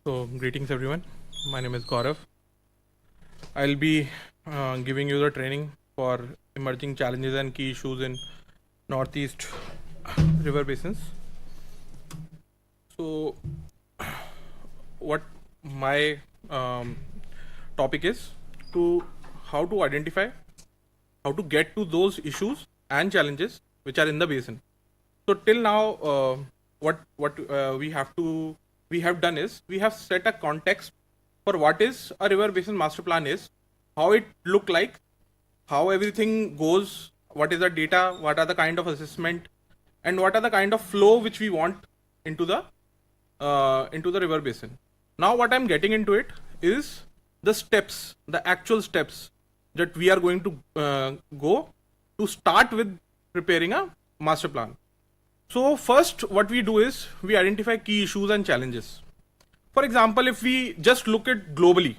So, greetings everyone. My name is Gaurav. I'll be giving you the training for emerging challenges and key issues in Northeast river basins. So, what my topic is to how to identify, how to get to those issues and challenges which are in the basin. So till now, what we have done is we have set a context for what is a river basin master plan is, how it look like, how everything goes, what is the data, what are the kind of assessment, and what are the kind of flow which we want into the river basin. Now what I'm getting into it is the steps, the actual steps that we are going to go to start with preparing a master plan. So first what we do is we identify key issues and challenges. For example, if we just look at globally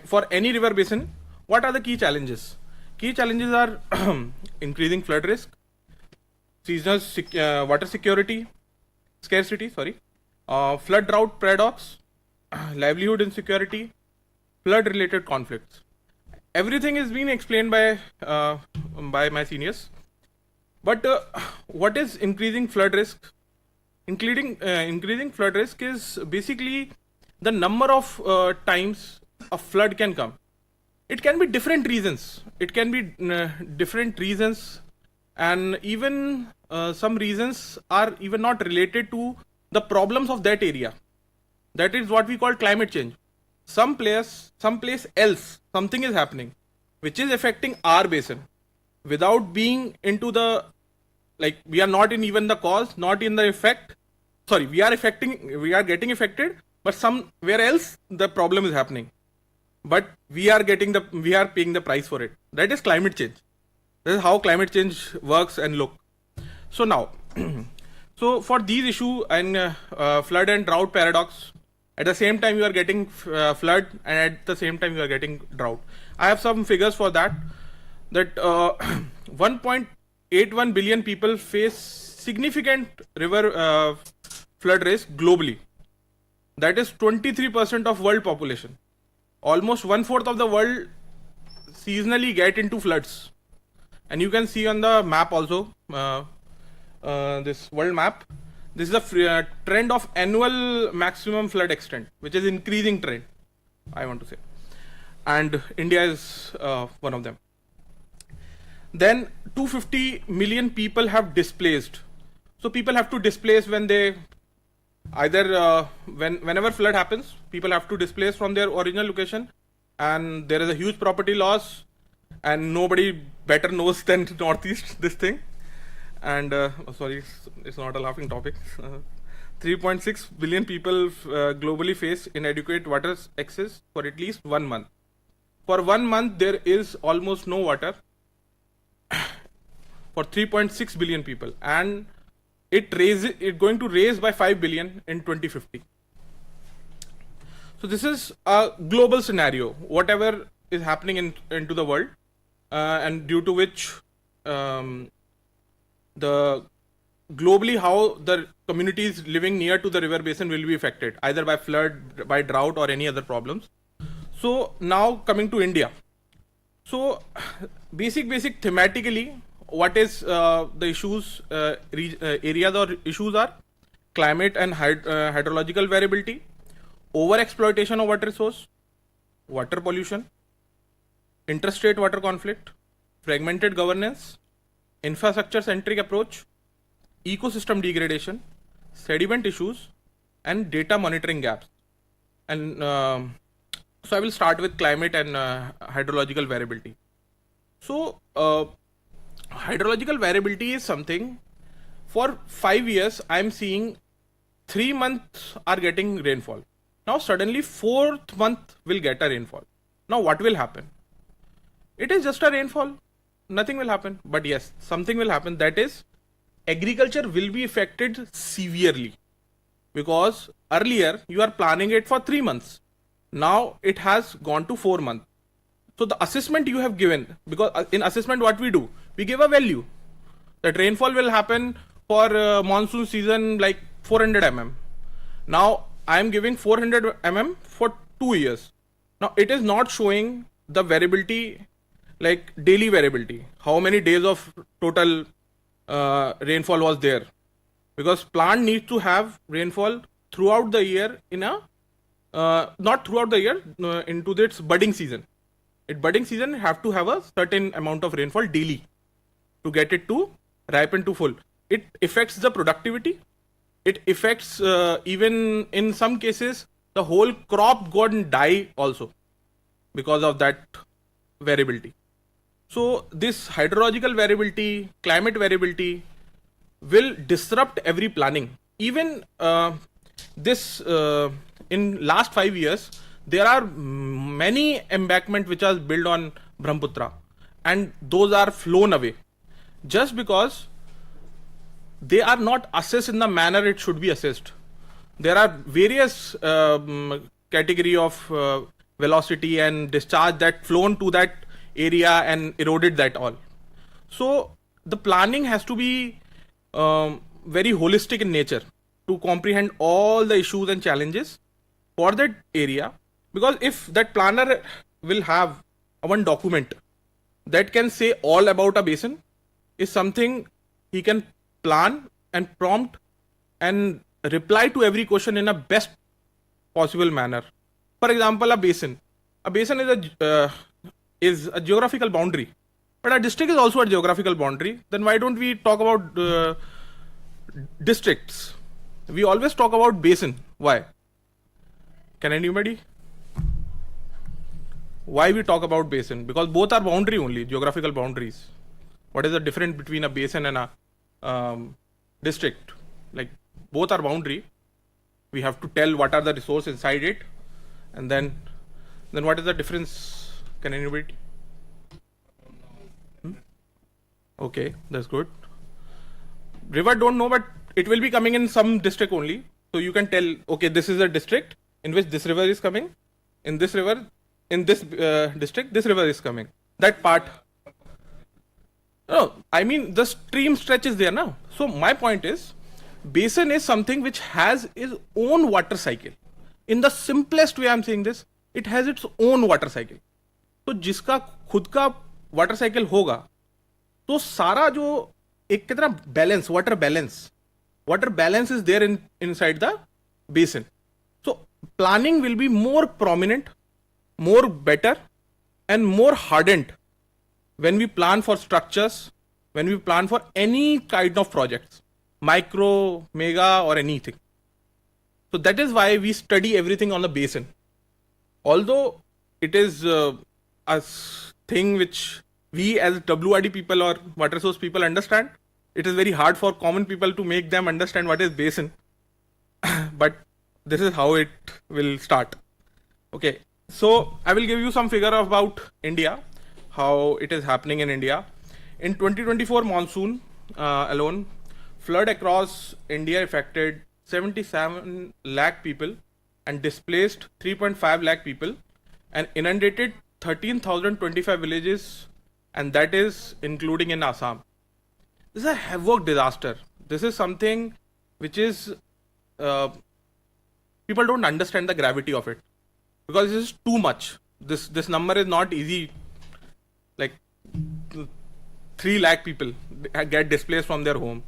for any river basin, what are the key challenges? Key challenges are increasing flood risk, seasonal water scarcity, flood drought paradox, livelihood insecurity, flood related conflicts. Everything is being explained by my seniors. But what is increasing flood risk? Increasing flood risk is basically the number of times a flood can come. It can be different reasons. It can be different reasons, and even some reasons are even not related to the problems of that area. That is what we call climate change. Someplace else, something is happening, which is affecting our basin. Without being into the, like, we are not in even the cause, not in the effect. Sorry, we are getting affected, but somewhere else the problem is happening. But we are paying the price for it. That is climate change. That is how climate change works and look. So now, so for these issues and flood and drought paradox, at the same time you are getting flood, and at the same time you are getting drought. I have some figures for that. That 1.81 billion people face significant river flood risk globally. That is 23% of world population. Almost 1/4 of the world seasonally get into floods. And you can see on the map also, this world map, this is a trend of annual maximum flood extent, which is increasing trend, I want to say. And India is one of them. Then 250 million people have displaced. So people have to displace when they either whenever flood happens, people have to displace from their original location, and there is a huge property loss, and nobody better knows than Northeast this thing. And sorry, it's not a laughing topic. 3.6 billion people globally face inadequate water access for at least 1 month. For 1 month there is almost no water for 3.6 billion people, and it going to raise by 5 billion in 2050. So this is a global scenario, whatever is happening into the world, and due to which the globally how the communities living near to the river basin will be affected, either by flood, by drought, or any other problems. So now coming to India. So basic thematically, what is the issues, areas or issues are climate and hydrological variability, over exploitation of water resource, water pollution, interstate water conflict, fragmented governance, infrastructure centric approach, ecosystem degradation, sediment issues, and data monitoring gaps. And so I will start with climate and hydrological variability. So hydrological variability is something, for 5 years I am seeing 3 months are getting rainfall. Now suddenly 4th month will get a rainfall. Now what will happen? It is just a rainfall. Nothing will happen. But yes, something will happen. That is, agriculture will be affected severely. Because earlier you are planning it for 3 months. Now it has gone to 4 months. So the assessment you have given, because in assessment what we do, we give a value. That rainfall will happen for monsoon season like 400 mm. Now I am giving 400 mm for 2 years. Now it is not showing the variability, like daily variability, how many days of total rainfall was there, because plant needs to have rainfall throughout the year in a not throughout the year, into its budding season. Its budding season have to have a certain amount of rainfall daily to get it to ripen to full. It affects the productivity. It affects, even in some cases, the whole crop got die also because of that variability. So this hydrological variability, climate variability will disrupt every planning. Even this in last 5 years, there are many embankment which are built on Brahmaputra, and those are flown away just because they are not assessed in the manner it should be assessed. There are various category of velocity and discharge that flown to that area and eroded that all. So the planning has to be very holistic in nature to comprehend all the issues and challenges for that area. Because if that planner will have one document that can say all about a basin, is something he can plan and prompt and reply to every question in a best possible manner. For example, a basin is a geographical boundary, but a district is also a geographical boundary. Then why don't we talk about districts? We always talk about basin. Why? Can anybody? Why we talk about basin? Because both are boundary only, geographical boundaries. What is the difference between a basin and a district? Like both are boundary. We have to tell what are the resources inside it, and then what is the difference? Can anybody? Okay, that's good. River don't know, but it will be coming in some district only. So you can tell, okay, this is a district in which this river is coming. In this river, in this district, this river is coming. That part. No, I mean the stream stretch is there now. So my point is, basin is something which has its own water cycle. In the simplest way I'm saying this, it has its own water cycle. तो जिसका खुद का water cycle होगा, तो सारा जो एक कितना balance, water balance is there inside the basin. So planning will be more prominent, more better, and more hardened when we plan for structures, when we plan for any kind of projects, micro, mega, or anything. So that is why we study everything on the basin. Although it is a thing which we as WRD people or water source people understand, it is very hard for common people to make them understand what is basin. But this is how it will start. Okay, so I will give you some figure about India, how it is happening in India. In 2024 monsoon alone, flood across India affected 77 lakh people and displaced 3.5 lakh people and inundated 13,025 villages, and that is including in Assam. This is a havoc disaster. This is something which is people don't understand the gravity of it, because this is too much. This number is not easy. Like 3 lakh people get displaced from their home.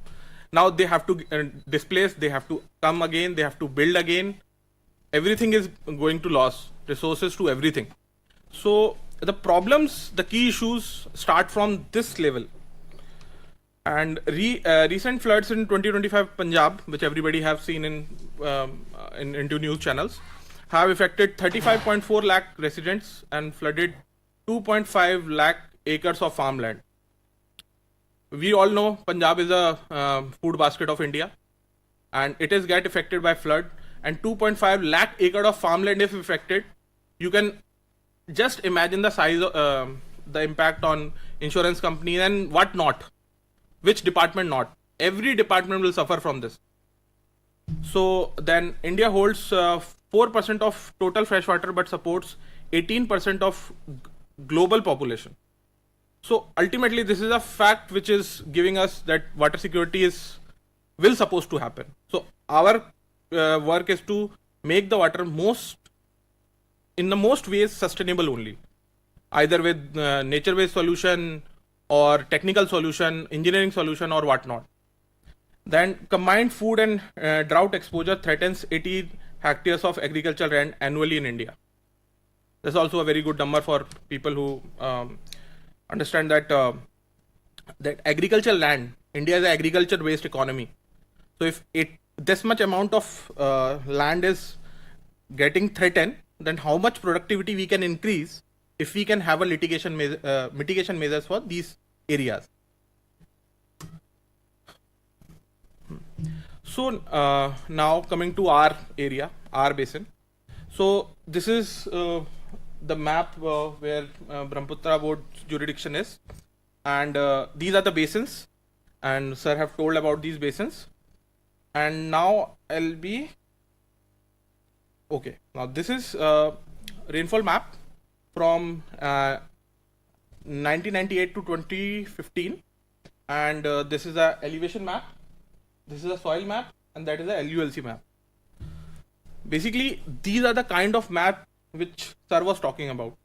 Now they have to displace, they have to come again, they have to build again. Everything is going to loss, resources to everything. So the problems, the key issues start from this level. And recent floods in 2025 Punjab, which everybody have seen into news channels, have affected 35.4 lakh residents and flooded 2.5 lakh acres of farmland. We all know Punjab is a food basket of India, and it is get affected by flood, and 2.5 lakh acre of farmland if affected. You can just imagine the size of the impact on insurance companies and what not. Which department not? Every department will suffer from this. So then India holds 4% of total freshwater but supports 18% of global population. So ultimately this is a fact which is giving us that water security will supposed to happen. So our work is to make the water in the most ways sustainable only, either with nature-based solution or technical solution, engineering solution or whatnot. Then combined food and drought exposure threatens 80 hectares of agricultural land annually in India. That's also a very good number for people who understand that that agricultural land, India is an agriculture-based economy. So if this much amount of land is getting threatened, then how much productivity we can increase if we can have a mitigation measures for these areas. So now coming to our area, our basin. So this is the map where Brahmaputra board jurisdiction is, and these are the basins, and sir have told about these basins. And now I'll be okay. Now this is rainfall map from 1998 to 2015, and this is a elevation map, this is a soil map, and that is a LULC map. Basically, these are the kind of map which sir was talking about.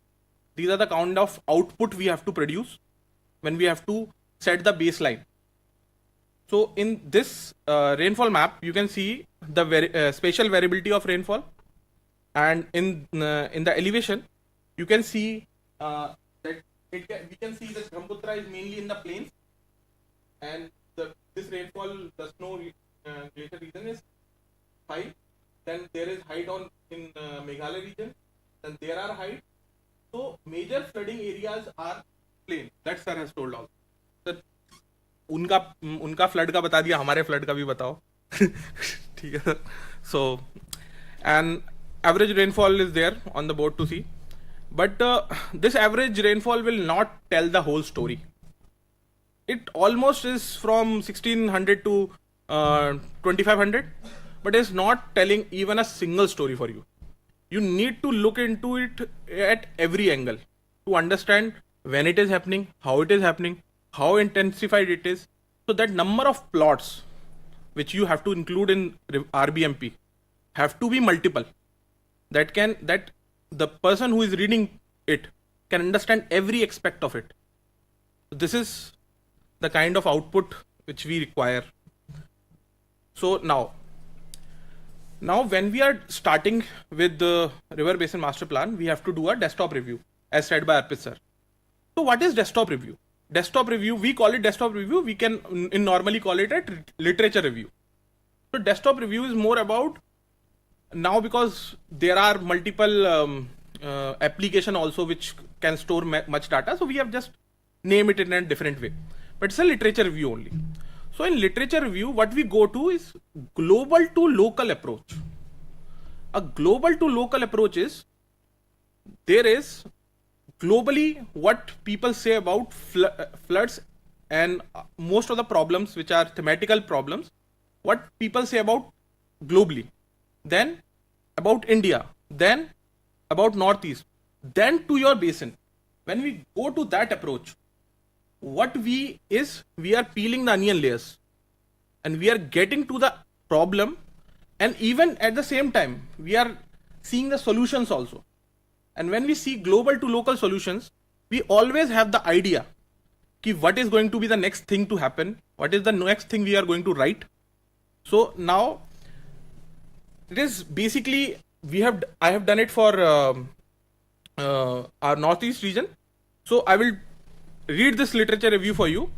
These are the kind of output we have to produce when we have to set the baseline. So in this rainfall map, you can see the spatial variability of rainfall, and in the elevation, you can see that we can see that Brahmaputra is mainly in the plains, and this rainfall, the snow glacier region is high. Then there is high down in Meghalaya region. Then there are high. So major flooding areas are plain. That sir has told also. Sir, उनका flood का बता दिया, हमारे flood का भी बताओ. ठीक है sir. So and average rainfall is there on the board to see, but this average rainfall will not tell the whole story. It almost is from 1600 to 2500, but it's not telling even a single story for you. You need to look into it at every angle to understand when it is happening, how it is happening, how intensified it is. So that number of plots which you have to include in RBMP have to be multiple. That the person who is reading it can understand every aspect of it. This is the kind of output which we require. So now when we are starting with the river basin master plan, we have to do a desktop review as said by Arpit sir. So what is desktop review? Desktop review, we call it desktop review, we can normally call it a literature review. So desktop review is more about, now because there are multiple application also which can store much data, so we have just named it in a different way, but it's a literature review only. So in literature review, what we go to is global to local approach. A global to local approach is, there is globally what people say about floods and most of the problems which are thematical problems, what people say about globally, then about India, then about Northeast, then to your basin. When we go to that approach, what we are peeling the onion layers and we are getting to the problem, and even at the same time we are seeing the solutions also. And when we see global to local solutions, we always have the idea ki what is going to be the next thing to happen, what is the next thing we are going to write. So now it is basically I have done it for our Northeast region. So I will read this literature review for you.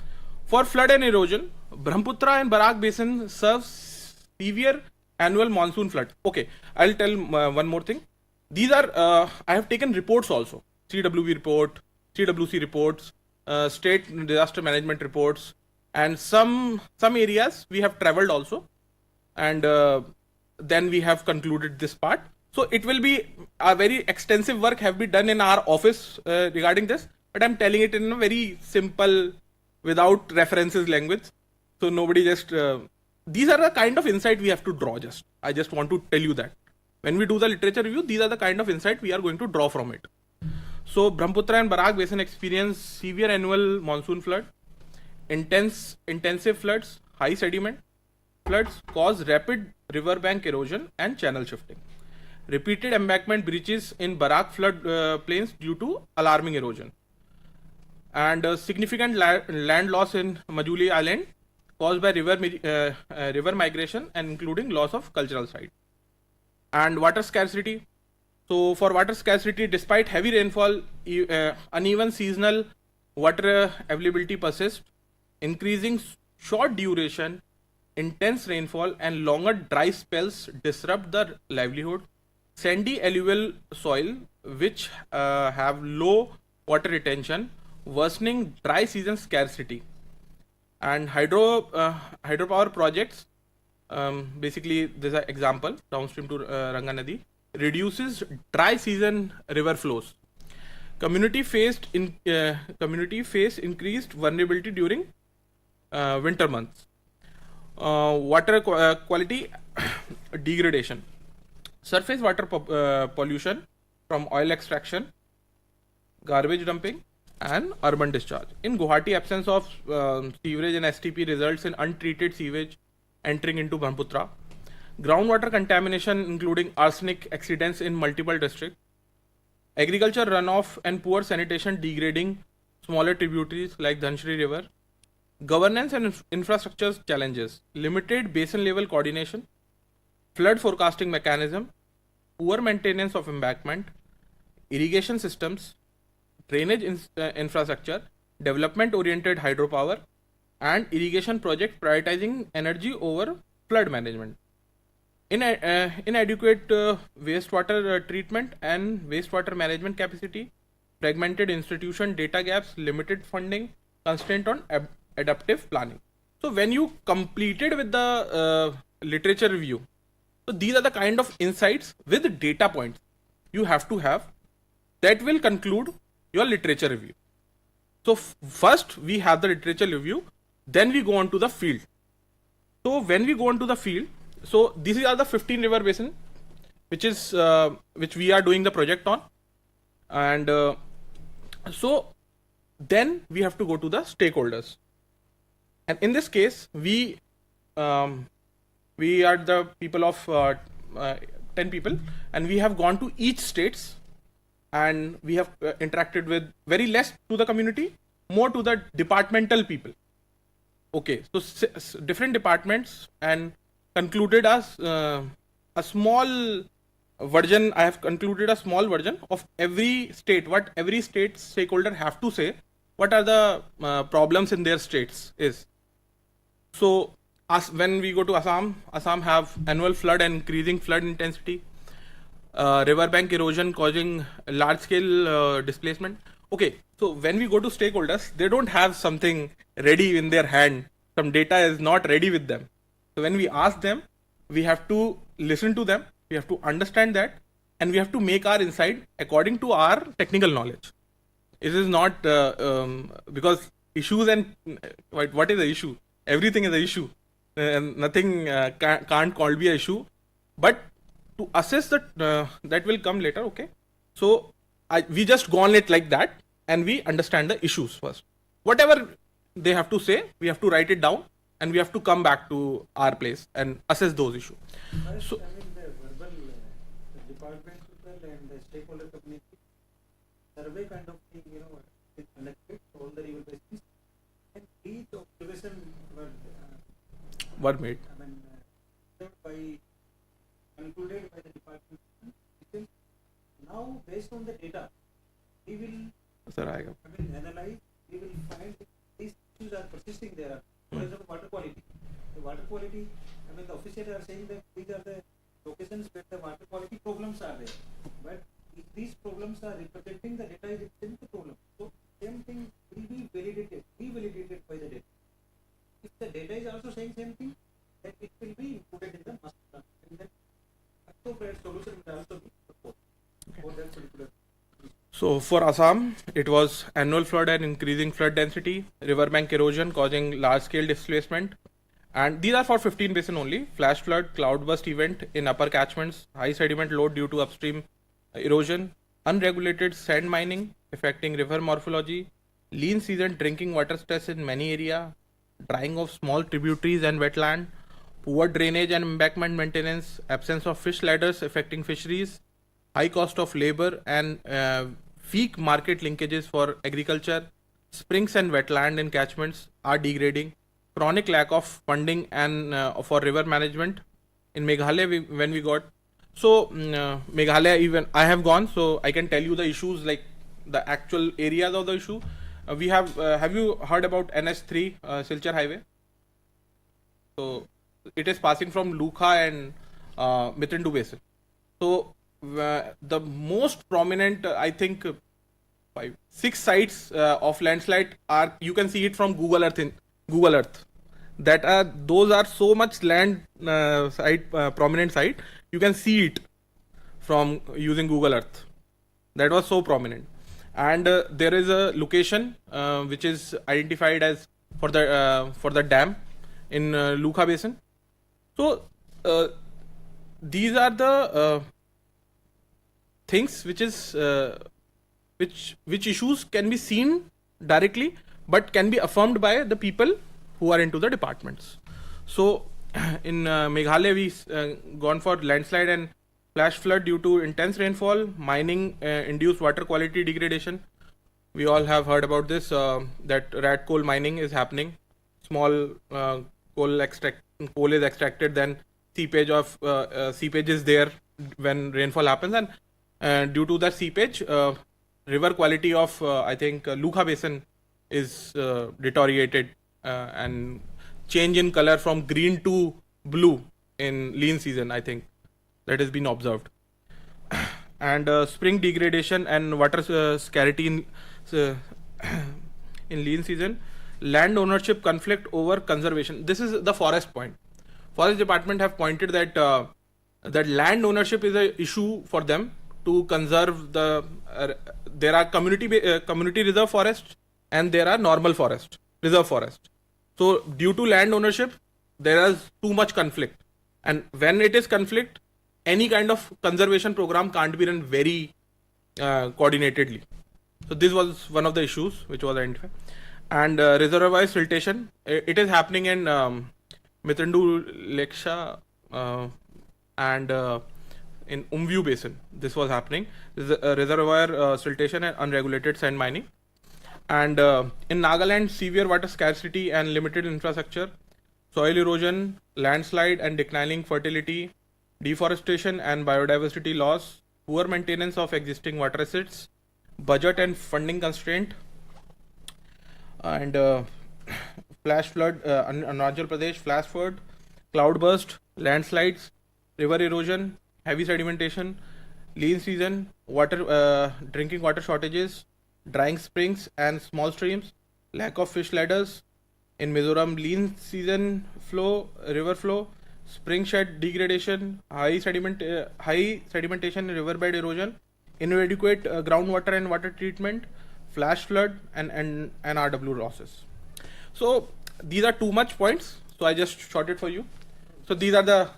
For flood and erosion, Brahmaputra and Barak basin serves severe annual monsoon flood. Okay, I'll tell one more thing. These are I have taken reports also, CWB report, CWC reports, state disaster management reports, and some areas we have traveled also, and then we have concluded this part. So it will be a very extensive work have been done in our office regarding this, but I'm telling it in a very simple, without references language. So nobody just, these are the kind of insight we have to draw just. I just want to tell you that. When we do the literature review, these are the kind of insight we are going to draw from it. So Brahmaputra and Barak basin experience severe annual monsoon flood, intensive floods, high sediment. Floods cause rapid riverbank erosion and channel shifting. repeated embankment breaches in Barak flood plains due to alarming erosion, and significant land loss in Majuli Island caused by river migration and including loss of cultural sites. And water scarcity. So for water scarcity, despite heavy rainfall, uneven seasonal water availability persists, increasing short duration, intense rainfall and longer dry spells disrupt the livelihood. Sandy alluvial soil, which have low water retention, worsening dry season scarcity. And hydropower projects, basically this is an example downstream to Ranga Nadi, reduces dry season river flows. Community face increased vulnerability during winter months. Water quality degradation. Surface water pollution from oil extraction, garbage dumping, and urban discharge. In Guwahati, absence of sewerage and STP results in untreated sewage entering into Brahmaputra. Groundwater contamination, including arsenic accidents in multiple districts. Agriculture runoff and poor sanitation degrading smaller tributaries like Dhanshri River. Governance and infrastructure challenges. Limited basin level coordination. Flood forecasting mechanism. Poor maintenance of embankment. Irrigation systems. Drainage infrastructure, development-oriented hydropower, and irrigation project prioritizing energy over flood management. Inadequate wastewater treatment and wastewater management capacity, fragmented institution data gaps, limited funding, constraint on adaptive planning. So when you completed with the literature review, so these are the kind of insights with data points you have to have that will conclude your literature review. So first we have the literature review, then we go on to the field. So when we go on to the field, so these are the 15 river basin which we are doing the project on, and so then we have to go to the stakeholders, and in this case we are the people of 10 people, and we have gone to each states. And we have interacted with very less to the community, more to the departmental people. Okay, so different departments, and concluded as a small version. I have concluded a small version of every state, what every state stakeholder have to say, what are the problems in their states is. So when we go to Assam have annual flood and increasing flood intensity. Riverbank erosion causing large scale displacement. Okay, so when we go to stakeholders, they don't have something ready in their hand. Some data is not ready with them. So when we ask them, we have to listen to them, we have to understand that, and we have to make our insight according to our technical knowledge. It is not because issues and what is the issue? Everything is an issue. Nothing can't called be an issue. But to assess that, that will come later, okay? So we just go on it like that, and we understand the issues first. Whatever they have to say, we have to write it down, and we have to come back to our place and assess those issues. So, I mean, the verbal department people and the stakeholder community survey kind of thing, is conducted for all the river basins, and each observation were made. I mean, concluded by the department. Now, based on the data, we will analyze, we will find if these issues are persisting there. For example, water quality. The water quality, the officials are saying that these are the locations where the water quality problems are there. But if these problems are representing the data is itself the problem. So, same thing will be validated by the data. If the data is also saying same thing, then it will be included in the master plan. And then appropriate solution will also be proposed for that particular. So for Assam, it was annual flood and increasing flood density, riverbank erosion causing large-scale displacement, and these are for 15 basin only. Flash flood, cloudburst event in upper catchments, high sediment load due to upstream erosion, unregulated sand mining affecting river morphology, lean season drinking water stress in many area, drying of small tributaries and wetland, poor drainage and embankment maintenance, absence of fish ladders affecting fisheries, high cost of labor, and weak market linkages for agriculture. Springs and wetland encatchments are degrading. Chronic lack of funding and for river management. In Meghalaya, when we got Meghalaya, even I have gone, so I can tell you the issues, like the actual areas of the issue. We have you heard about NS3 Silchar Highway? So it is passing from Lukha and Mitrindu Basin. So the most prominent, I think, 6 sites of landslide are, you can see it from Google Earth. In Google Earth, those are so much land site prominent site. You can see it from using Google Earth. That was so prominent, and there is a location which is identified as for the dam in Lukha Basin. So these are the things which is which issues can be seen directly, but can be affirmed by the people who are into the departments. So in Meghalaya, we gone for landslide and flash flood due to intense rainfall, mining induced water quality degradation. We all have heard about this, that rat coal mining is happening. Small coal is extracted, then seepage is there when rainfall happens, and due to the seepage, river quality of I think Lukha Basin is deteriorated, and change in color from green to blue in lean season, I think that has been observed. And spring degradation and water scarcity in lean season. Land ownership conflict over conservation. This is the forest point. Forest department have pointed that that land ownership is a issue for them to conserve the there are community reserve forests and there are normal forest, reserve forest. So due to land ownership, there is too much conflict, and when it is conflict, any kind of conservation program can't be run very coordinatedly. So this was one of the issues which was identified. And reservoir siltation, it is happening in Mitrindu Leksha and in Umview Basin. This was happening. This is reservoir siltation and unregulated sand mining. And in Nagaland, severe water scarcity and limited infrastructure, soil erosion, landslide and declining fertility, deforestation and biodiversity loss, poor maintenance of existing water assets, budget and funding constraint, and flash flood, Arunachal Pradesh, flash flood, cloudburst, landslides, river erosion, heavy sedimentation, lean season, drinking water shortages, drying springs and small streams, lack of fish ladders. In Mizoram, lean season flow, river flow, spring shed degradation, high sedimentation, riverbed erosion, inadequate groundwater and water treatment, flash flood, and RW losses. So these are too much points, so I just shorted for you. So these are the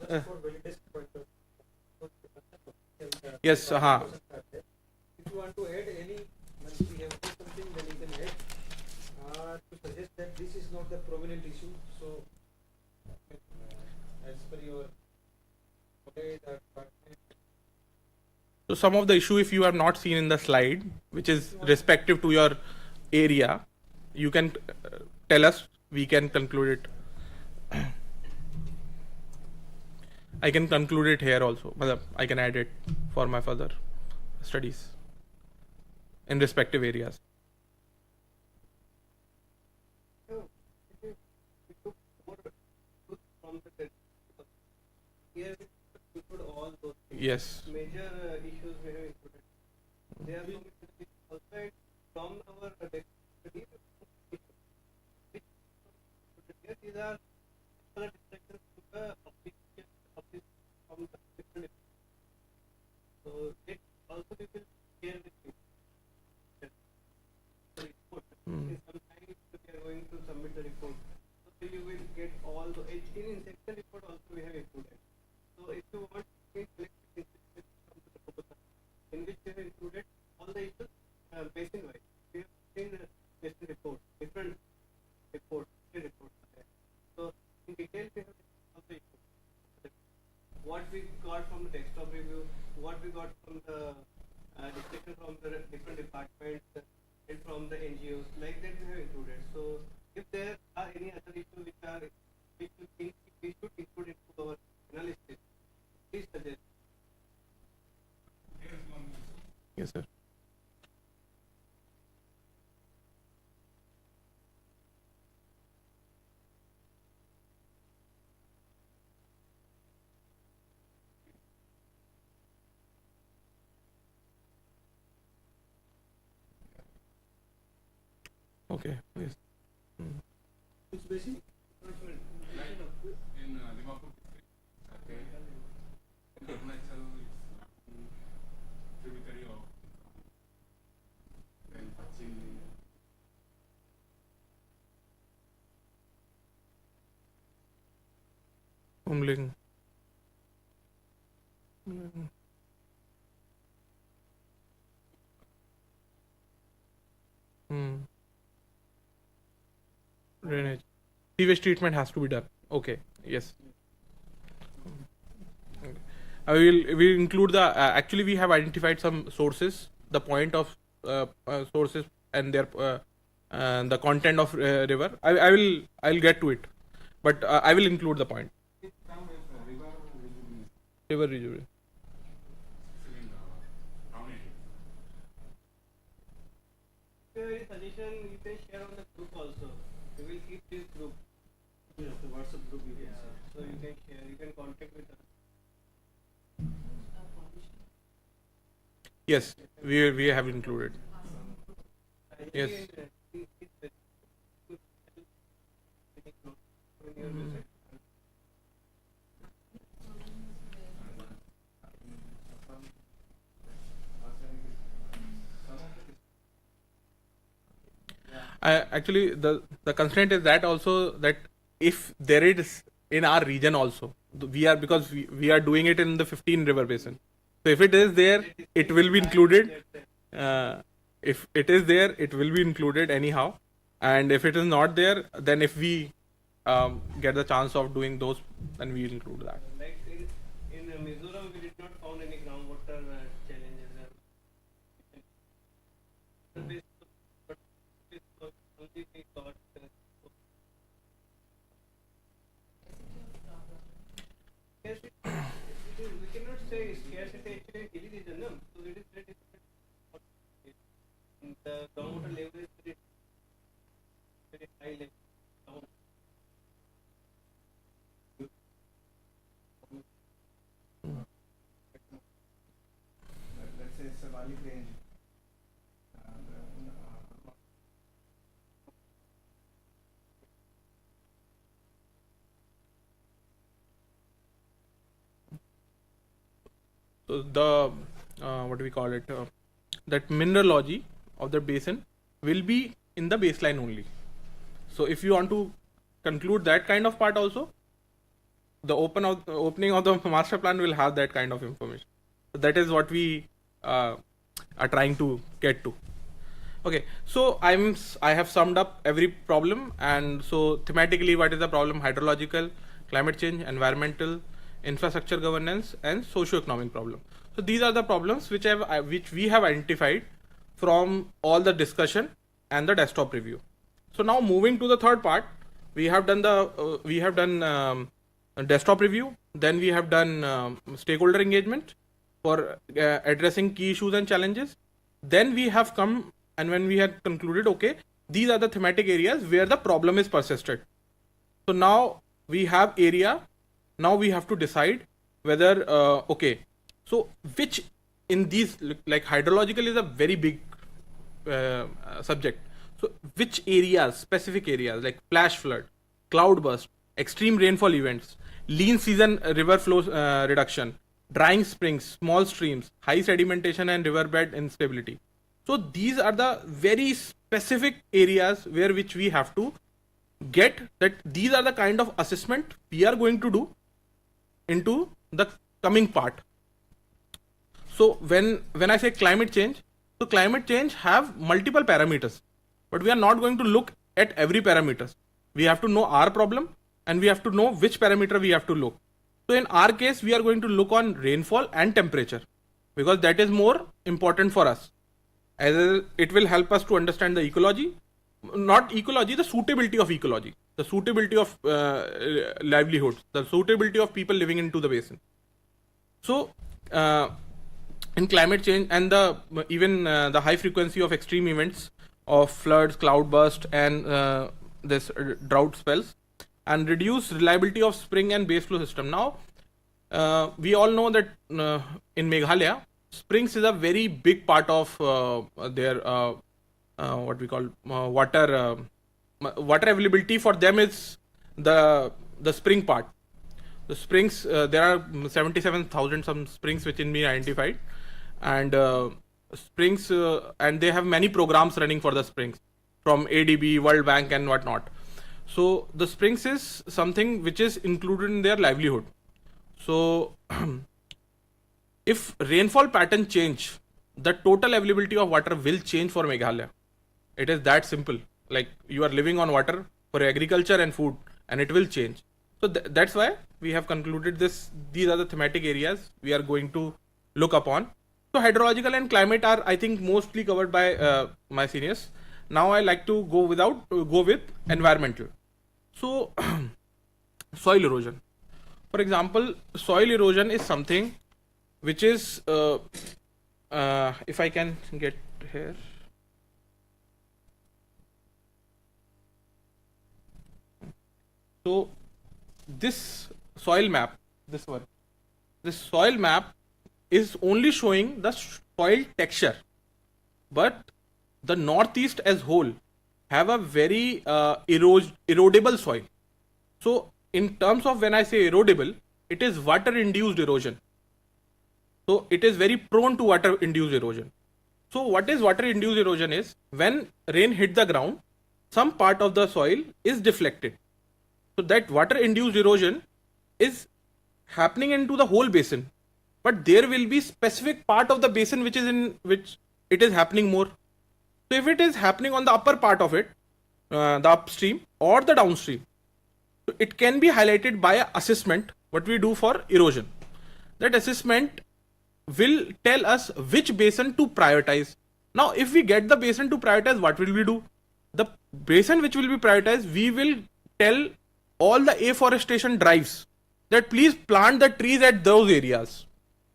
yes, If you want to add any, we have something, then you can add to suggest that this is not the prominent issue. So as per your so some of the issue, if you have not seen in the slide, which is respective to your area, you can tell us, we can conclude it. I can conclude it here also. I can add it for my further studies in respective areas. Here we put all those things. Yes. Major issues we have included. They are outside from our study. These are other distractions to the application of this from the different. So it also we will share with you. The report. Sometimes we are going to submit the report. So you will get all the in section report also we have included. So if you want to select in which we have included all the issues basin wise. We have seen basin report, different reports. So in detail we have all the issues. to desktop review, what we got from the discussion from the different departments and from the NGOs, like that we have included. So if there are any other issues which you think we should include into our analysis, please suggest. Yes, sir. Okay, please. Which basin? In Dimapur district, Arunachal is tributary of then Pachim. Umling. Drainage. Sewage treatment has to be done. Okay. Yes. Okay. We include the actually we have identified some sources, the point of sources and their the content of river. I'll get to it, but I will include the point. It comes with river rejuvenation. River rejuvenation. If you have any suggestion, you can share on the group also. We will keep this group. Yes, the WhatsApp group you can share. So you can share, you can contact with us. Yes, we have included. Yes. Actually, the constraint is that also that if there is in our region also, we are because we are doing it in the 15 river basin. So if it is there, it will be included. If it is there, it will be included anyhow. And if it is not there, then if we get the chance of doing those, then we will include that. Like in Mizoram, we did not found any groundwater challenges. Only we got scarcity. We cannot say scarcity actually in hilly region, no? So it is very difficult. The groundwater level is very high level. Let's say it's a valley range. So the what do we call it? That mineralogy of the basin will be in the baseline only. So if you want to conclude that kind of part also, the opening of the master plan will have that kind of information. So that is what we are trying to get to. Okay, so I have summed up every problem, and so thematically, what is the problem? Hydrological, climate change, environmental, infrastructure governance, and socio-economic problem. So these are the problems which we have identified from all the discussion and the desktop review. So now moving to the third part, we have done a desktop review, then we have done stakeholder engagement for addressing key issues and challenges. Then we have come, and when we had concluded, okay, these are the thematic areas where the problem is persisted. So now we have area. Now we have to decide whether okay, so which in these, like hydrological is a very big subject. So which areas, specific areas like flash flood, cloud burst, extreme rainfall events, lean season river flow reduction, drying springs, small streams, high sedimentation and riverbed instability. So these are the very specific areas where which we have to get that these are the kind of assessment we are going to do into the coming part. So when I say climate change, so climate change have multiple parameters, but we are not going to look at every parameter. We have to know our problem and we have to know which parameter we have to look. So in our case, we are going to look on rainfall and temperature because that is more important for us, as it will help us to understand the ecology, not ecology, the suitability of ecology, the suitability of livelihoods, the suitability of people living into the basin. So in climate change and the high frequency of extreme events of floods, cloudburst, and this drought spells, and reduce reliability of spring and base flow system. Now, we all know that in Meghalaya, springs is a very big part of their what we call water availability for them is the spring part. The springs, there are 77,000 some springs which in me identified, and springs, and they have many programs running for the springs from ADB, World Bank, and whatnot. So the springs is something which is included in their livelihood. So if rainfall pattern change, the total availability of water will change for Meghalaya. It is that simple. Like you are living on water for agriculture and food, and it will change. So that's why we have concluded this. These are the thematic areas we are going to look upon. So hydrological and climate are, I think, mostly covered by my seniors. Now I like to go with environmental. So soil erosion. For example, soil erosion is something which is, if I can get here. So this soil map, this soil map is only showing the soil texture, but the northeast as whole have a very erodible soil. So in terms of when I say erodible, it is water induced erosion. So it is very prone to water induced erosion. So what is water induced erosion is when rain hit the ground, some part of the soil is deflected. So that water induced erosion is happening into the whole basin, but there will be specific part of the basin which it is happening more. So if it is happening on the upper part of it, the upstream or the downstream, so it can be highlighted by an assessment what we do for erosion. That assessment will tell us which basin to prioritize. Now if we get the basin to prioritize, what will we do? The basin which will be prioritized, we will tell all the afforestation drives that please plant the trees at those areas,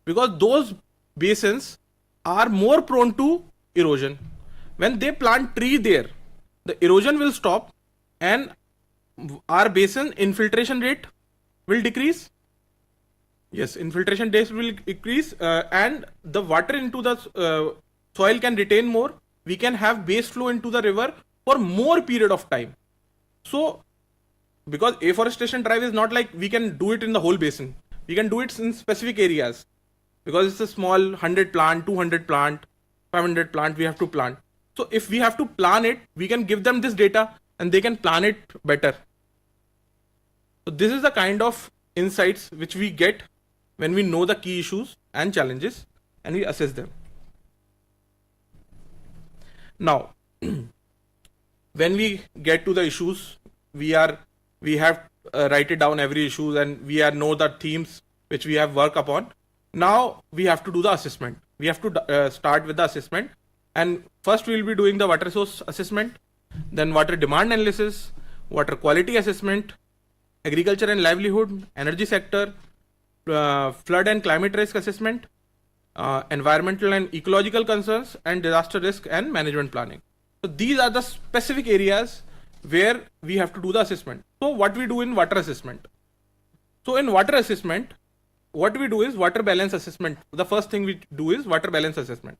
because those basins are more prone to erosion. When they plant tree there, the erosion will stop and our basin infiltration rate will decrease. Yes, infiltration rate will decrease, and the water into the soil can retain more. We can have base flow into the river for more period of time. So because afforestation drive is not like we can do it in the whole basin. We can do it in specific areas because it's a small 100 plant, 200 plant, 500 plant we have to plant. So if we have to plan it, we can give them this data and they can plan it better. So this is the kind of insights which we get when we know the key issues and challenges and we assess them. Now, when we get to the issues, we have write it down every issue and we know the themes which we have worked upon. Now we have to do the assessment. We have to start with the assessment, and first we will be doing the water source assessment, then water demand analysis, water quality assessment, agriculture and livelihood, energy sector, flood and climate risk assessment, environmental and ecological concerns, and disaster risk and management planning. So these are the specific areas where we have to do the assessment. So what we do in water assessment? So in water assessment, what we do is water balance assessment. The first thing we do is water balance assessment.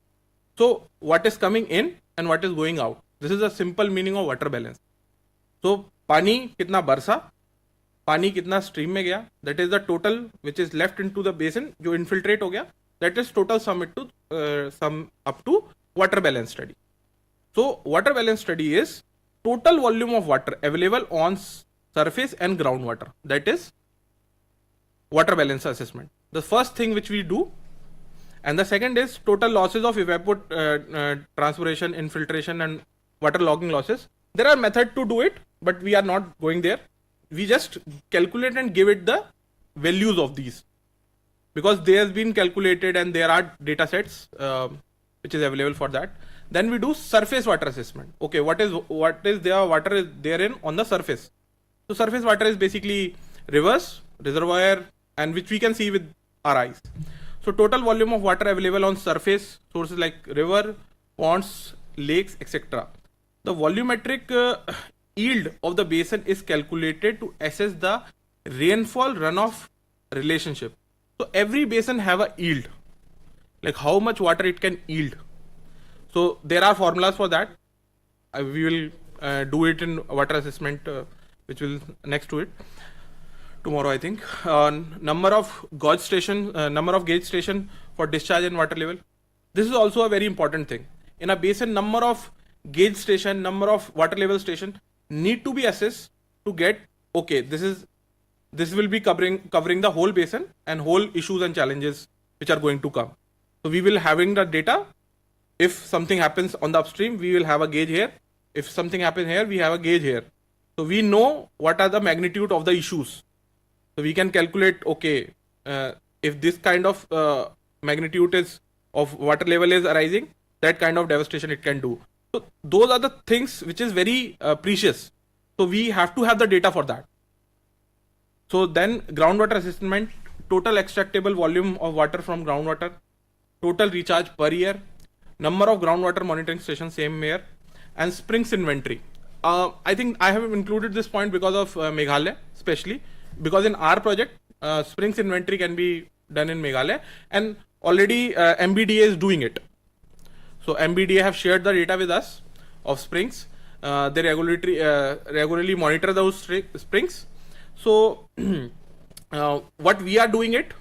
So what is coming in and what is going out. This is a simple meaning of water balance. So पानी कितना बरसा, पानी कितना stream में गया, that is the total which is left into the basin जो infiltrate हो गया, that is total sum up to water balance study. So water balance study is total volume of water available on surface and groundwater. That is water balance assessment. The first thing which we do, and the second is total losses of transpiration, infiltration, and water logging losses. There are methods to do it, but we are not going there. We just calculate and give it the values of these, because they has been calculated and there are data sets which is available for that. Then we do surface water assessment. Okay, what is their water is therein on the surface. So surface water is basically rivers, reservoir, and which we can see with our eyes. So total volume of water available on surface sources like river, ponds, lakes, etc. The volumetric yield of the basin is calculated to assess the rainfall runoff relationship. So every basin have a yield, like how much water it can yield. So there are formulas for that. We will do it in water assessment, which will next to it tomorrow, I think. Number of gauge station, number of gauge station for discharge and water level. This is also a very important thing. In a basin, number of gauge station, number of water level station need to be assessed to get, okay, this will be covering the whole basin and whole issues and challenges which are going to come. So we will having the data. If something happens on the upstream, we will have a gauge here. If something happens here, we have a gauge here. So we know what are the magnitude of the issues. So we can calculate, okay, if this kind of magnitude is of water level is arising, that kind of devastation it can do. So those are the things which is very precious. So we have to have the data for that. So then groundwater assessment, total extractable volume of water from groundwater, total recharge per year, number of groundwater monitoring stations, same here, and springs inventory. I think I have included this point because of Meghalaya, especially because in our project, springs inventory can be done in Meghalaya, and already MBDA is doing it. So MBDA have shared the data with us of springs. They regularly monitor those springs. So what we are doing it,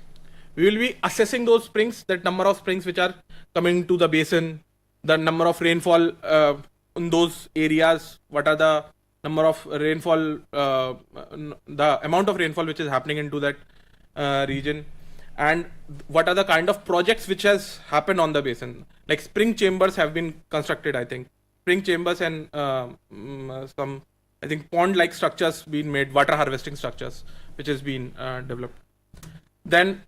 we will be assessing those springs, that number of springs which are coming to the basin, the number of rainfall in those areas, what are the number of rainfall, the amount of rainfall which is happening into that region, and what are the kind of projects which has happened on the basin. Like spring chambers have been constructed, I think. Spring chambers and some, I think, pond-like structures being made, water harvesting structures, which has been developed. Then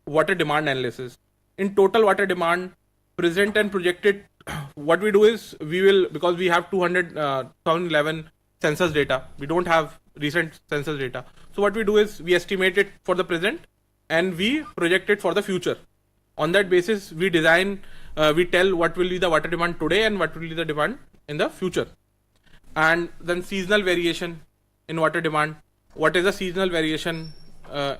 water demand analysis. In total water demand, present and projected, what we do is we will, because we have 2011 census data, we don't have recent census data. So what we do is we estimate it for the present and we project it for the future. On that basis, we design, we tell what will be the water demand today and what will be the demand in the future. And then seasonal variation in water demand. What is the seasonal variation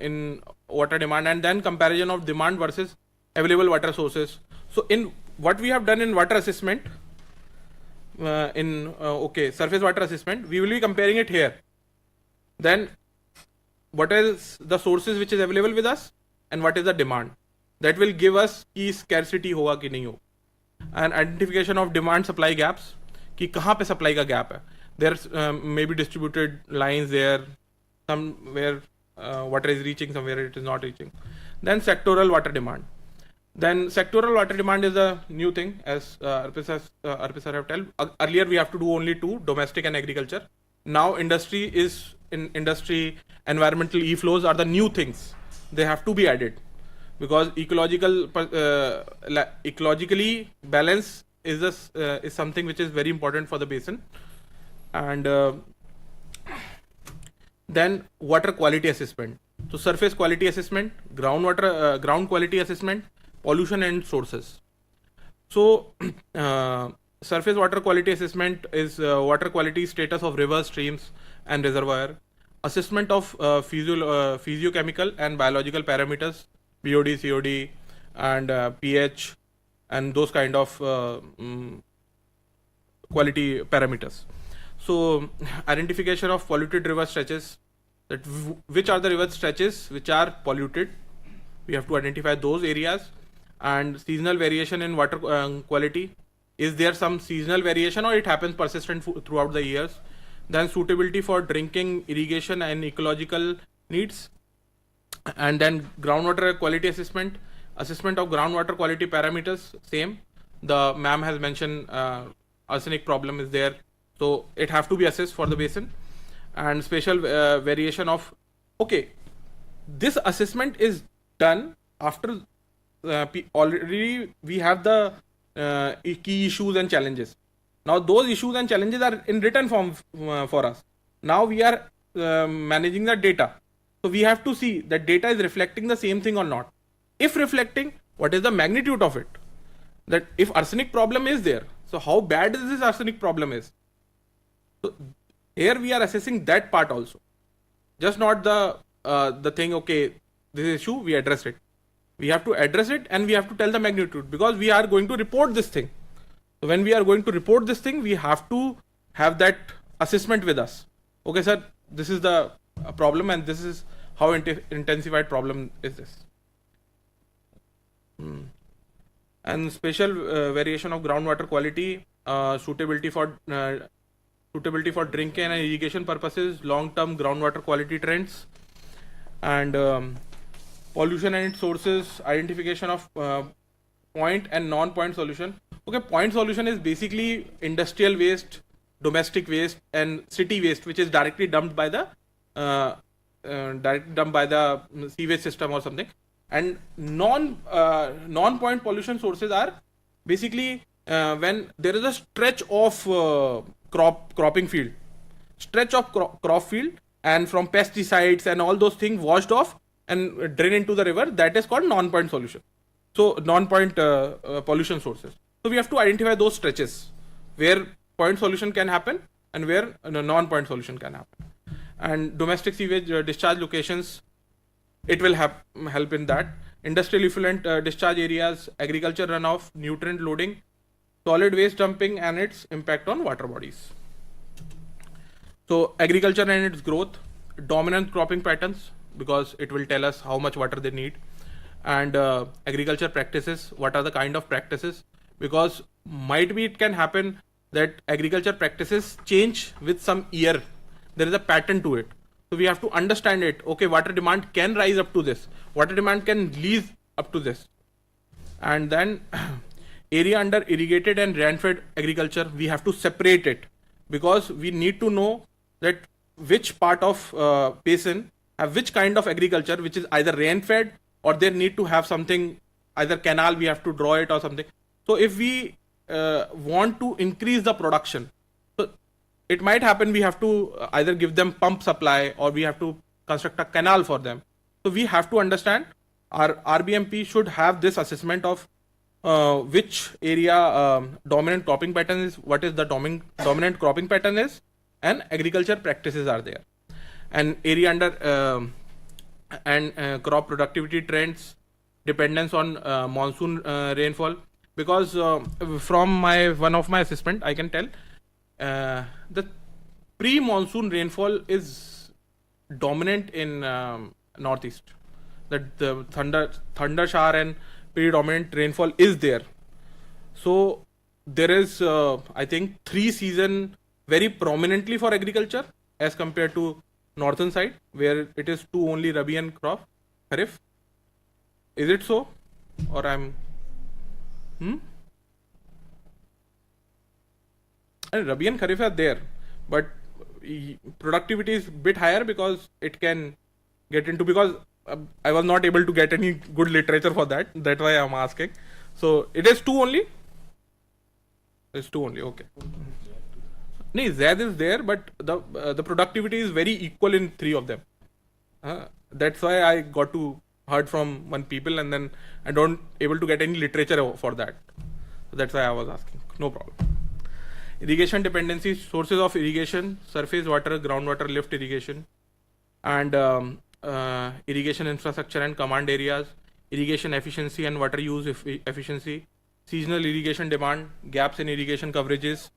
in water demand, and then comparison of demand versus available water sources. So in what we have done in water assessment, surface water assessment, we will be comparing it here. Then what is the sources which is available with us and what is the demand. That will give us ki scarcity hoga ki nahi ho. And identification of demand supply gaps, ki kahan pe supply ka gap hai. There's maybe distributed lines there, somewhere water is reaching, somewhere it is not reaching. Then sectoral water demand. Then sectoral water demand is a new thing, as Arpit sir have told. Earlier we have to do only two, domestic and agriculture. Now industry, environmental e-flows are the new things. They have to be added because ecologically balance is something which is very important for the basin. And then water quality assessment. So surface quality assessment, ground quality assessment, pollution and sources. So surface water quality assessment is water quality status of rivers, streams and reservoir. Assessment of physiochemical and biological parameters, BOD, COD and pH and those kind of quality parameters. So identification of polluted river stretches, that which are the river stretches which are polluted. We have to identify those areas. And seasonal variation in water quality. Is there some seasonal variation or it happens persistent throughout the years? Then suitability for drinking, irrigation and ecological needs. And then groundwater quality assessment. Assessment of groundwater quality parameters, same. The ma'am has mentioned arsenic problem is there. So it have to be assessed for the basin. And spatial variation of, okay, this assessment is done after already we have the key issues and challenges. Now those issues and challenges are in written form for us. Now we are managing the data. So we have to see that data is reflecting the same thing or not. If reflecting, what is the magnitude of it? That if arsenic problem is there, so how bad is this arsenic problem is? So here we are assessing that part also. Just not the thing, okay, this issue, we address it. We have to address it and we have to tell the magnitude, because we are going to report this thing. So when we are going to report this thing, we have to have that assessment with us. Okay, sir, this is the problem and this is how intensified problem is this. And special variation of groundwater quality, suitability for drinking and irrigation purposes, long-term groundwater quality trends, and pollution and its sources, identification of point and non-point solution. Okay, point solution is basically industrial waste, domestic waste, and city waste, which is directly dumped by the sewage system or something. And non-point pollution sources are basically when there is a stretch of cropping field, crop field, and from pesticides and all those things washed off and drain into the river, that is called non-point solution. So non-point pollution sources. So we have to identify those stretches where point solution can happen and where non-point solution can happen. And domestic sewage discharge locations, it will help in that. Industrial effluent discharge areas, agriculture runoff, nutrient loading, solid waste dumping, and its impact on water bodies. So agriculture and its growth, dominant cropping patterns, because it will tell us how much water they need, and agriculture practices, what are the kind of practices, because might be it can happen that agriculture practices change with some year. There is a pattern to it. So we have to understand it. Okay, water demand can rise up to this. Water demand can leave up to this. And then area under irrigated and rain-fed agriculture, we have to separate it, because we need to know that which part of basin have which kind of agriculture, which is either rain-fed or they need to have something, either canal, we have to draw it or something. So if we want to increase the production, so it might happen we have to either give them pump supply or we have to construct a canal for them. So we have to understand, our RBMP should have this assessment of which area dominant cropping pattern is, what is the dominant cropping pattern is, and agriculture practices are there. And area under crop productivity trends, dependence on monsoon rainfall, because from one of my assessment I can tell the pre-monsoon rainfall is dominant in northeast, that the thunder shower and predominant rainfall is there. So there is I think 3 season very prominently for agriculture as compared to northern side, where it is 2 only Rabi and crop, Kharif. Is it so? Or I'm and Rabi and Kharif are there, but productivity is bit higher because it can get into, because I was not able to get any good literature for that. That's why I'm asking. So it is 2 only? It's 2 only, okay. No, Z is there, but the productivity is very equal in 3 of them. That's why I got to heard from one people, and then I don't able to get any literature for that. So that's why I was asking. No problem. Irrigation dependency, sources of irrigation, surface water, groundwater, lift irrigation, and irrigation infrastructure and command areas, irrigation efficiency and water use efficiency, seasonal irrigation demand, gaps in irrigation coverages,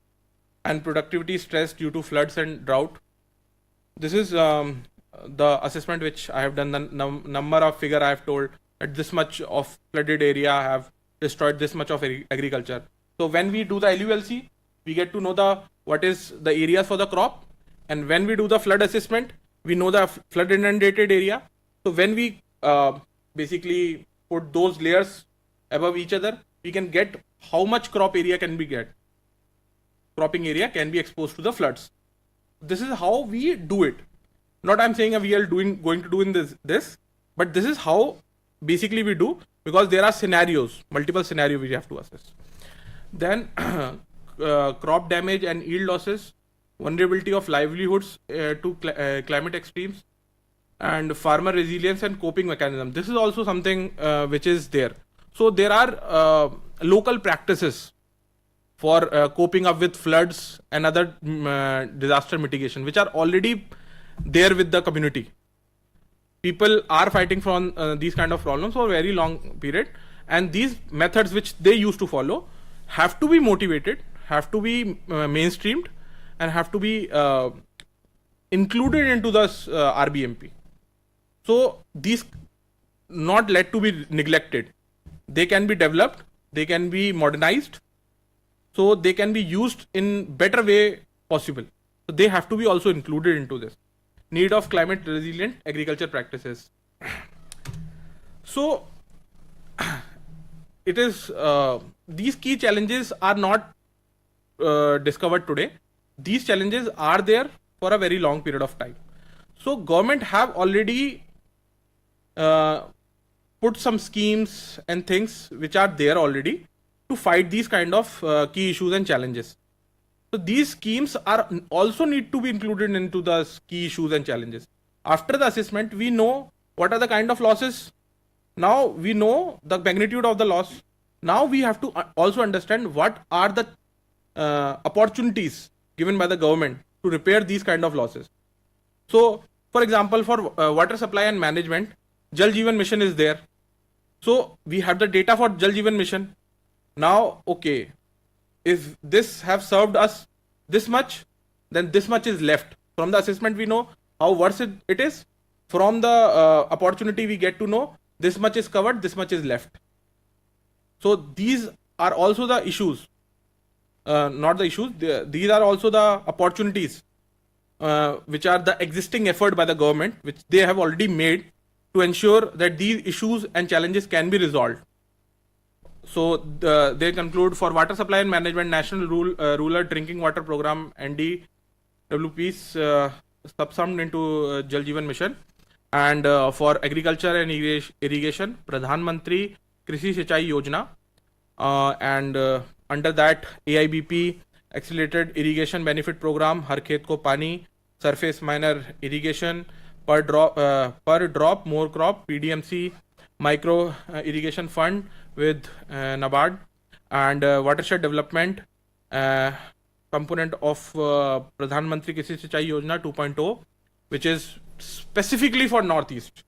and productivity stress due to floods and drought. This is the assessment which I have done. The number of figure I have told that this much of flooded area have destroyed this much of agriculture. So when we do the LULC, we get to know what is the areas for the crop, and when we do the flood assessment, we know the flood inundated area. So when we basically put those layers above each other, we can get how much crop area can we get. Cropping area can be exposed to the floods. This is how we do it. Not I'm saying we are going to do in this. But this is how basically we do, because there are scenarios, multiple scenarios we have to assess. Then crop damage and yield losses, vulnerability of livelihoods to climate extremes, and farmer resilience and coping mechanism. This is also something which is there. So there are local practices for coping up with floods and other disaster mitigation, which are already there with the community. People are fighting from these kind of problems for a very long period, and these methods which they used to follow have to be motivated, have to be mainstreamed, and have to be included into the RBMP. So these not let to be neglected. They can be developed, they can be modernized, so they can be used in better way possible. So they have to be also included into this. Need of climate resilient agriculture practices. So it is these key challenges are not discovered today. These challenges are there for a very long period of time. So government have already put some schemes and things which are there already to fight these kind of key issues and challenges. So these schemes are also need to be included into the key issues and challenges. After the assessment, we know what are the kind of losses. Now we know the magnitude of the loss. Now we have to also understand what are the opportunities given by the government to repair these kind of losses. So, for example, for water supply and management, Jal Jeevan Mission is there. So we have the data for Jal Jeevan Mission. Now, okay, if this have served us this much, then this much is left. From the assessment, we know how worse it is. From the opportunity, we get to know this much is covered, this much is left. So these are also the issues, not the issues. These are also the opportunities, which are the existing effort by the government, which they have already made to ensure that these issues and challenges can be resolved. So they conclude for water supply and management, National Rural Drinking Water Program NDWPs subsumed into Jal Jeevan Mission, and for agriculture and irrigation, Pradhan Mantri Krishi Sinchai Yojana, and under that AIBP Accelerated Irrigation Benefit Program, Har Khet Ko Pani, Surface Minor Irrigation, per drop more crop, PDMC Micro Irrigation Fund with NABARD, and watershed development component of Pradhan Mantri Krishi Sinchai Yojana 2.0, which is specifically for Northeast.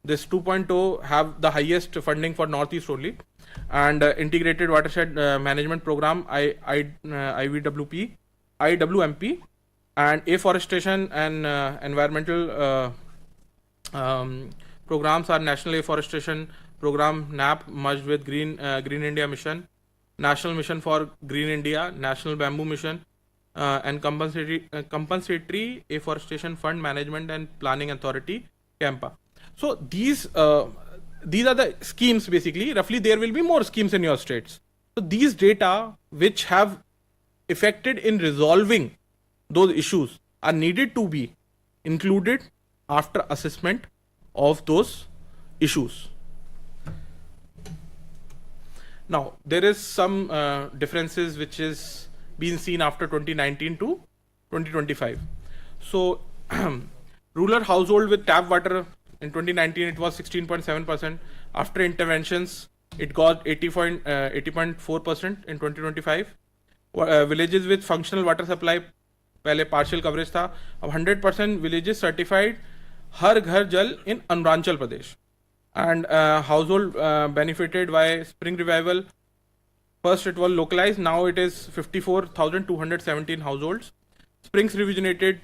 This 2.0 have the highest funding for Northeast only, and integrated watershed management program IWMP, and afforestation and environmental programs are National Afforestation Program NAP merged with Green India Mission, National Mission for Green India, National Bamboo Mission, and Compensatory Afforestation Fund Management and Planning Authority CAMPA. So these are the schemes basically. Roughly there will be more schemes in your states. So these data which have affected in resolving those issues are needed to be included after assessment of those issues. Now there is some differences which is been seen after 2019 to 2025. So rural household with tap water in 2019 it was 16.7%. After interventions it got 80.4% in 2025. Villages with functional water supply पहले partial coverage था, अब 100% villages certified हर घर जल in Arunachal Pradesh, and household benefited by spring revival. First it was localized, now it is 54,217 households. Springs rejuvenated,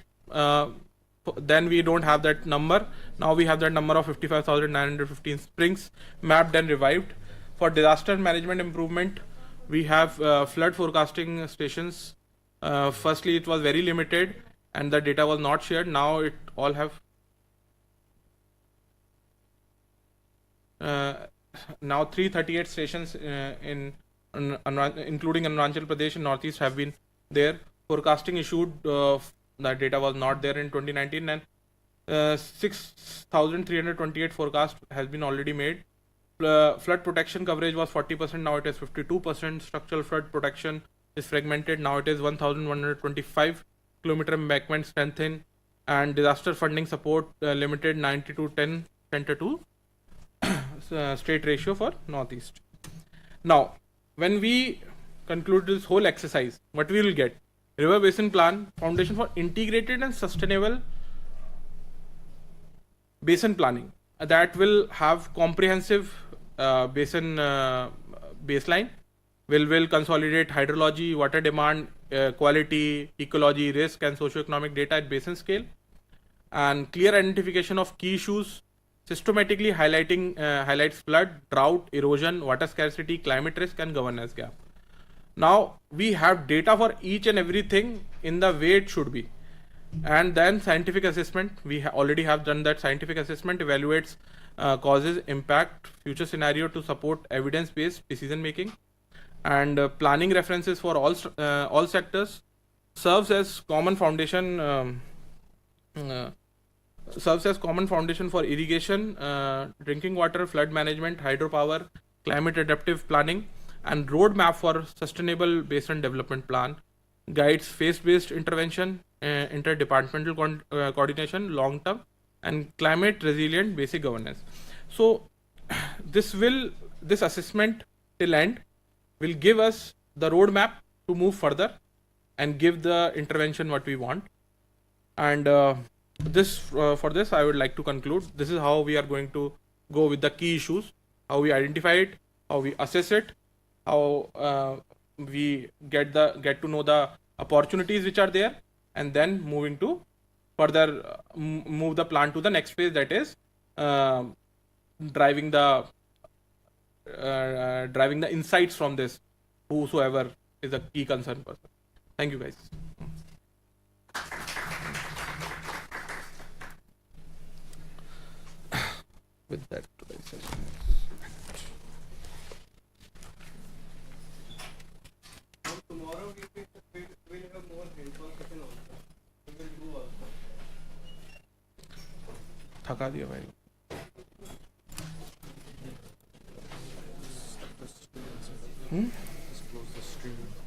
then we don't have that number. Now we have that number of 55,915 springs mapped and revived. For disaster management improvement, we have flood forecasting stations. Firstly, it was very limited and the data was not shared. Now it all have. Now 338 stations including Arunachal Pradesh and Northeast have been there. Forecasting issued, that data was not there in 2019, and 6,328 forecast has been already made. Flood protection coverage was 40%, now it is 52%. Structural flood protection is fragmented, now it is 1,125 kilometer embankment strengthened, and disaster funding support limited 90 to 10 center to state ratio for northeast. Now, when we conclude this whole exercise, what we will get? River Basin Plan, foundation for integrated and sustainable basin planning that will have comprehensive basin baseline, will consolidate hydrology, water demand, quality, ecology, risk, and socioeconomic data at basin scale, and clear identification of key issues, systematically highlights flood, drought, erosion, water scarcity, climate risk, and governance gap. Now we have data for each and everything in the way it should be, and then scientific assessment. We already have done that. Scientific assessment evaluates causes, impact, future scenario to support evidence-based decision making, and planning references for all sectors serves as common foundation. Serves as common foundation for irrigation, drinking water, flood management, hydropower, climate adaptive planning, and roadmap for sustainable basin development plan, guides phase-based intervention, interdepartmental coordination, long-term, and climate resilient basic governance. So this assessment till end will give us the roadmap to move further and give the intervention what we want. And for this I would like to conclude. This is how we are going to go with the key issues, how we identify it, how we assess it, how we get to know the opportunities which are there, and then moving to further move the plan to the next phase, that is driving the insights from this, whosoever is a key concern person. Thank you guys. With that, tomorrow we'll have more hands-on session also. We will do also. थका दिया भाई. Close the stream.